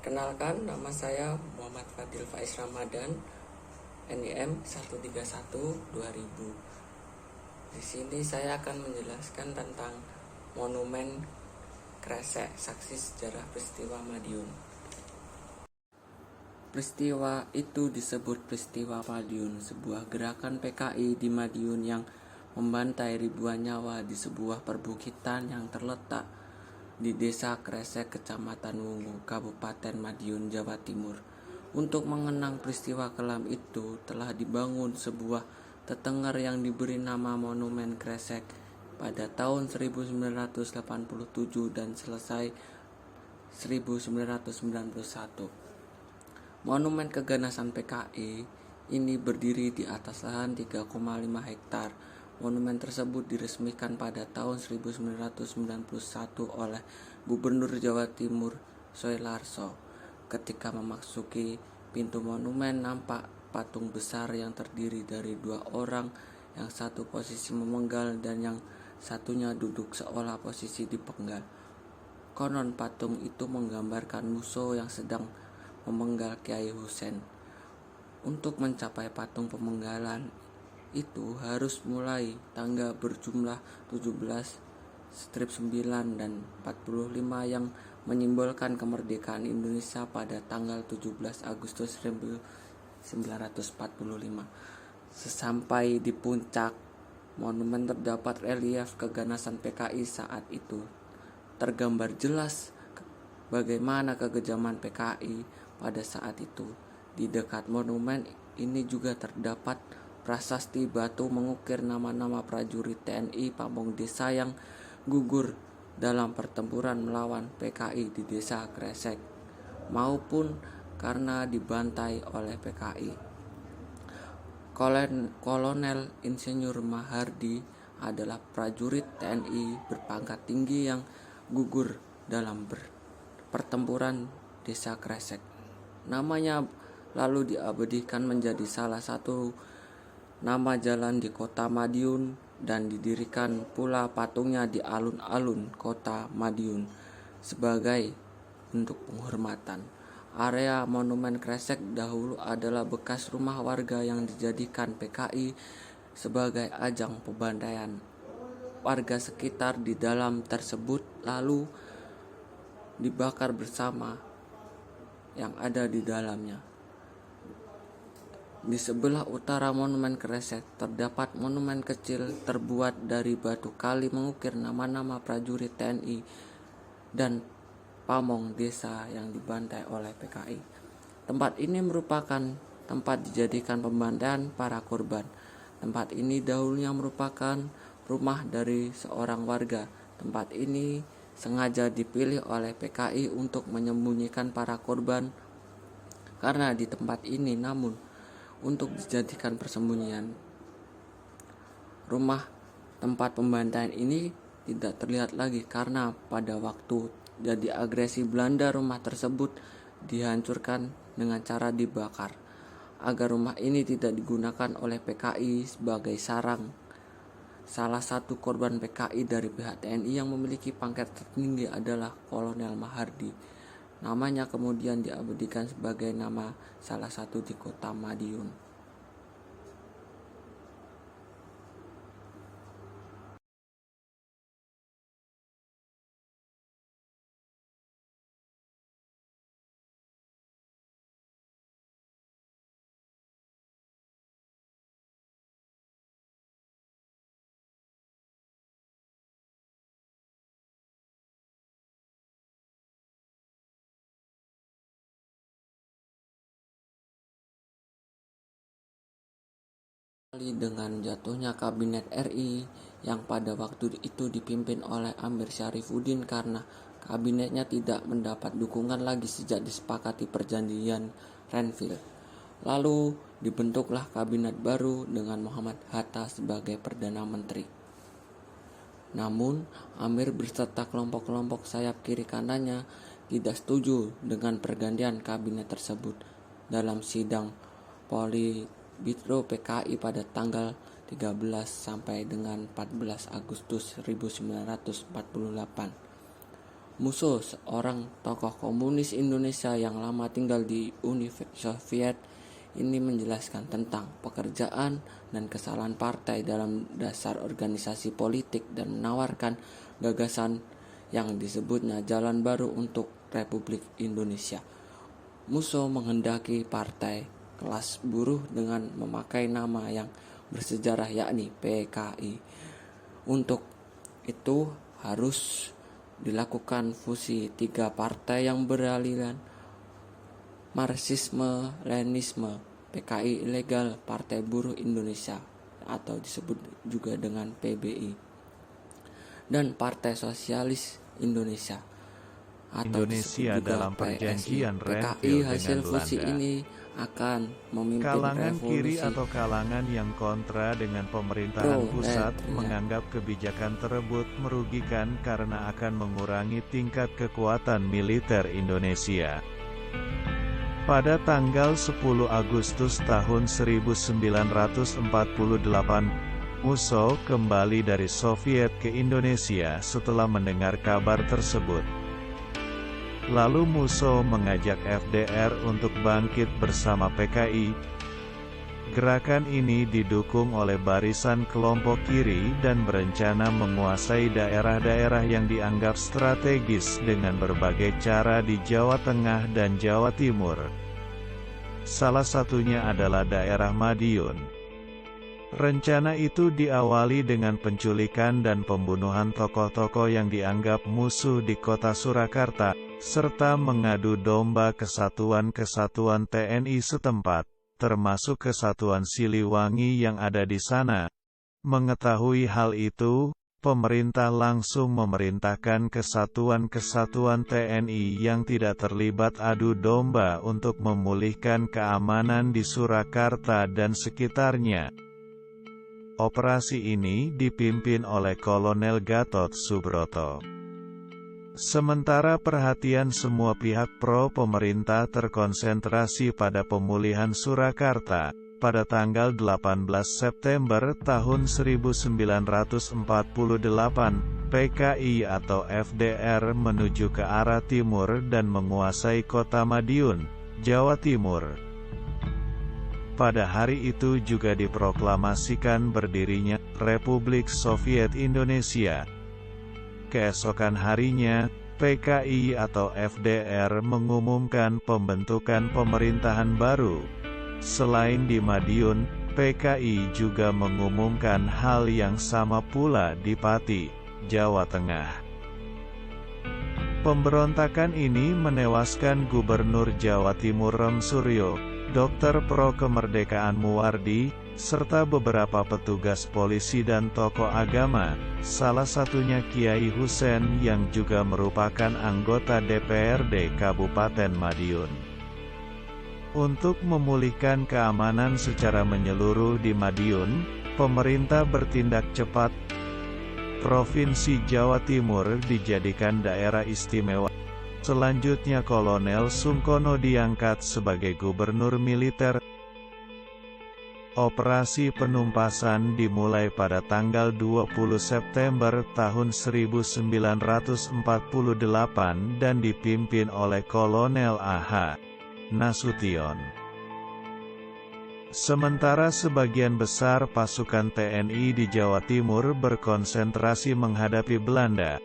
Perkenalkan, nama saya Muhammad Fadil Faiz Ramadan, NIM 131-2000. Di sini saya akan menjelaskan tentang Monumen Kresek, saksi sejarah peristiwa Madiun. Peristiwa itu disebut peristiwa Madiun, sebuah gerakan PKI di Madiun yang membantai ribuan nyawa di sebuah perbukitan yang terletak di Desa Kresek, Kecamatan Wungu, Kabupaten Madiun, Jawa Timur. Untuk mengenang peristiwa kelam itu telah dibangun sebuah tetenger yang diberi nama Monumen Kresek pada tahun 1987 dan selesai 1991. Monumen keganasan PKI ini berdiri di atas lahan 3,5 hektar. Monumen tersebut diresmikan pada tahun 1991 oleh Gubernur Jawa Timur Soeharto. Ketika memasuki pintu monumen, nampak patung besar yang terdiri dari 2 orang, yang satu posisi memenggal dan yang satunya duduk seolah posisi dipenggal. Konon patung itu menggambarkan musuh yang sedang memenggal Kiai Husein. Untuk mencapai patung pemenggalan itu harus mulai tangga berjumlah 17/9 dan 45 yang menyimbolkan kemerdekaan Indonesia pada tanggal 17 Agustus 1945. Sesampai di puncak monumen terdapat relief keganasan PKI saat itu. Tergambar jelas bagaimana kekejaman PKI pada saat itu. Di dekat monumen ini juga terdapat prasasti batu mengukir nama-nama prajurit TNI Pamong Desa yang gugur dalam pertempuran melawan PKI di Desa Kresek maupun karena dibantai oleh PKI. Kolonel Insinyur Mahardi adalah prajurit TNI berpangkat tinggi yang gugur dalam pertempuran Desa Kresek. Namanya lalu diabadikan menjadi salah satu nama jalan di kota Madiun dan didirikan pula patungnya di alun-alun kota Madiun sebagai bentuk penghormatan. Area Monumen Kresek dahulu adalah bekas rumah warga yang dijadikan PKI sebagai ajang pembantaian warga sekitar di dalam tersebut, lalu dibakar bersama yang ada di dalamnya. Di sebelah utara Monumen Kresek terdapat monumen kecil terbuat dari batu kali mengukir nama-nama prajurit TNI dan pamong desa yang dibantai oleh PKI. Tempat ini merupakan tempat dijadikan pembantaian para korban. Tempat ini dahulunya merupakan rumah dari seorang warga. Tempat ini sengaja dipilih oleh PKI untuk menyembunyikan para korban karena di tempat ini namun untuk dijadikan persembunyian. Rumah tempat pembantaian ini tidak terlihat lagi karena pada waktu jadi agresi Belanda rumah tersebut dihancurkan dengan cara dibakar agar rumah ini tidak digunakan oleh PKI sebagai sarang. Salah satu korban PKI dari pihak TNI yang memiliki pangkat tertinggi adalah Kolonel Mahardi. Namanya kemudian diabadikan sebagai nama salah satu di kota Madiun. Dengan jatuhnya kabinet RI yang pada waktu itu dipimpin oleh Amir Syarifuddin karena kabinetnya tidak mendapat dukungan lagi sejak disepakati perjanjian Renville. Lalu dibentuklah kabinet baru dengan Muhammad Hatta sebagai Perdana Menteri. Namun Amir beserta kelompok-kelompok sayap kiri kanannya tidak setuju dengan pergantian kabinet tersebut. Dalam sidang Politbiro PKI pada tanggal 13 sampai dengan 14 Agustus 1948, Musso, seorang tokoh komunis Indonesia yang lama tinggal di Uni Soviet, ini menjelaskan tentang pekerjaan dan kesalahan partai dalam dasar organisasi politik dan menawarkan gagasan yang disebutnya jalan baru untuk Republik Indonesia. Musso menghendaki partai kelas buruh dengan memakai nama yang bersejarah yakni PKI. Untuk itu harus dilakukan fusi tiga partai yang beraliran Marxisme-Leninisme, PKI ilegal, Partai Buruh Indonesia atau disebut juga dengan PBI, dan Partai Sosialis Indonesia atau Indonesia disebut juga dalam PSI. perjanjian PKI Renville hasil dengan fusi Belanda. ini akan memimpin Kalangan kiri revolusi atau kalangan yang kontra dengan pemerintahan pusat proletariat. menganggap kebijakan tersebut merugikan karena akan mengurangi tingkat kekuatan militer Indonesia. Pada tanggal 10 Agustus tahun 1948, Musso kembali dari Soviet ke Indonesia setelah mendengar kabar tersebut. Lalu Musso mengajak FDR untuk bangkit bersama PKI. Gerakan ini didukung oleh barisan kelompok kiri dan berencana menguasai daerah-daerah yang dianggap strategis dengan berbagai cara di Jawa Tengah dan Jawa Timur. Salah satunya adalah daerah Madiun. Rencana itu diawali dengan penculikan dan pembunuhan tokoh-tokoh yang dianggap musuh di kota Surakarta, serta mengadu domba kesatuan-kesatuan TNI setempat, termasuk kesatuan Siliwangi yang ada di sana. Mengetahui hal itu, pemerintah langsung memerintahkan kesatuan-kesatuan TNI yang tidak terlibat adu domba untuk memulihkan keamanan di Surakarta dan sekitarnya. Operasi ini dipimpin oleh Kolonel Gatot Subroto. Sementara perhatian semua pihak pro-pemerintah terkonsentrasi pada pemulihan Surakarta, pada tanggal 18 September tahun 1948, PKI atau FDR menuju ke arah timur dan menguasai kota Madiun, Jawa Timur. Pada hari itu juga diproklamasikan berdirinya Republik Soviet Indonesia. Keesokan harinya, PKI atau FDR mengumumkan pembentukan pemerintahan baru. Selain di Madiun, PKI juga mengumumkan hal yang sama pula di Pati, Jawa Tengah. Pemberontakan ini menewaskan Gubernur Jawa Timur Rem Suryo, Dr. Pro Kemerdekaan Muwardi, serta beberapa petugas polisi dan tokoh agama, salah satunya Kiai Husein yang juga merupakan anggota DPRD Kabupaten Madiun. Untuk memulihkan keamanan secara menyeluruh di Madiun, pemerintah bertindak cepat. Provinsi Jawa Timur dijadikan daerah istimewa. Selanjutnya Kolonel Sungkono diangkat sebagai gubernur militer. Operasi penumpasan dimulai pada tanggal 20 September tahun 1948 dan dipimpin oleh Kolonel A.H. Nasution. Sementara sebagian besar pasukan TNI di Jawa Timur berkonsentrasi menghadapi Belanda.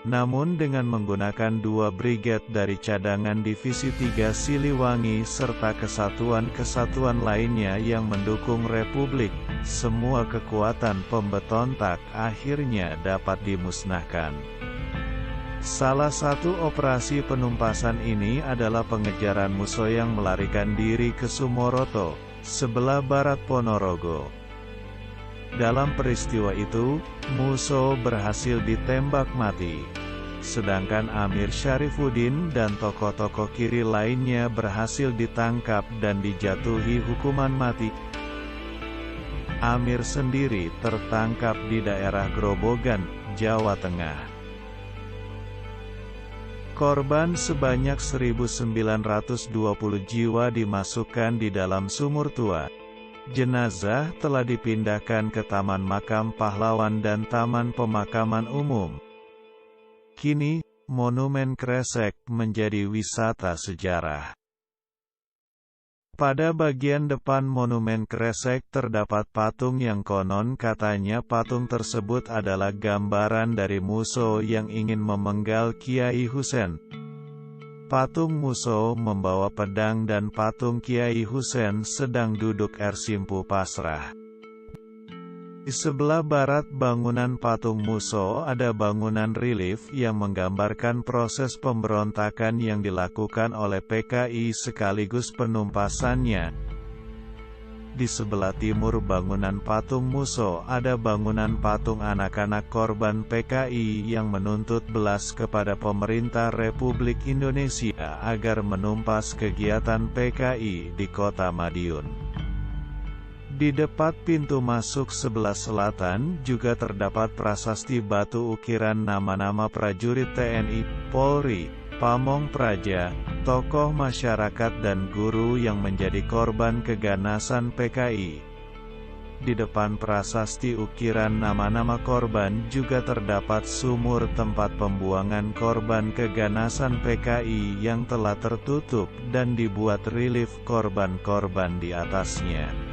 Namun dengan menggunakan 2 brigade dari cadangan Divisi 3 Siliwangi serta kesatuan-kesatuan lainnya yang mendukung Republik, semua kekuatan pemberontak akhirnya dapat dimusnahkan. Salah satu operasi penumpasan ini adalah pengejaran Musso yang melarikan diri ke Sumoroto, sebelah barat Ponorogo. Dalam peristiwa itu, Musso berhasil ditembak mati. Sedangkan Amir Syarifuddin dan tokoh-tokoh kiri lainnya berhasil ditangkap dan dijatuhi hukuman mati. Amir sendiri tertangkap di daerah Grobogan, Jawa Tengah. Korban sebanyak 1.920 jiwa dimasukkan di dalam sumur tua. Jenazah telah dipindahkan ke Taman Makam Pahlawan dan Taman Pemakaman Umum. Kini, Monumen Kresek menjadi wisata sejarah. Pada bagian depan Monumen Kresek terdapat patung yang konon katanya patung tersebut adalah gambaran dari Muso yang ingin memenggal Kiai Husein. Patung Muso membawa pedang dan patung Kiai Husein sedang duduk ersimpu pasrah. Di sebelah barat bangunan patung Muso ada bangunan relief yang menggambarkan proses pemberontakan yang dilakukan oleh PKI sekaligus penumpasannya. Di sebelah timur bangunan patung Muso ada bangunan patung anak-anak korban PKI yang menuntut belas kepada pemerintah Republik Indonesia agar menumpas kegiatan PKI di Kota Madiun. Di depan pintu masuk sebelah selatan juga terdapat prasasti batu ukiran nama-nama prajurit TNI, Polri, Pamong Praja, tokoh masyarakat dan guru yang menjadi korban keganasan PKI. Di depan prasasti ukiran nama-nama korban juga terdapat sumur tempat pembuangan korban keganasan PKI yang telah tertutup dan dibuat relief korban-korban di atasnya.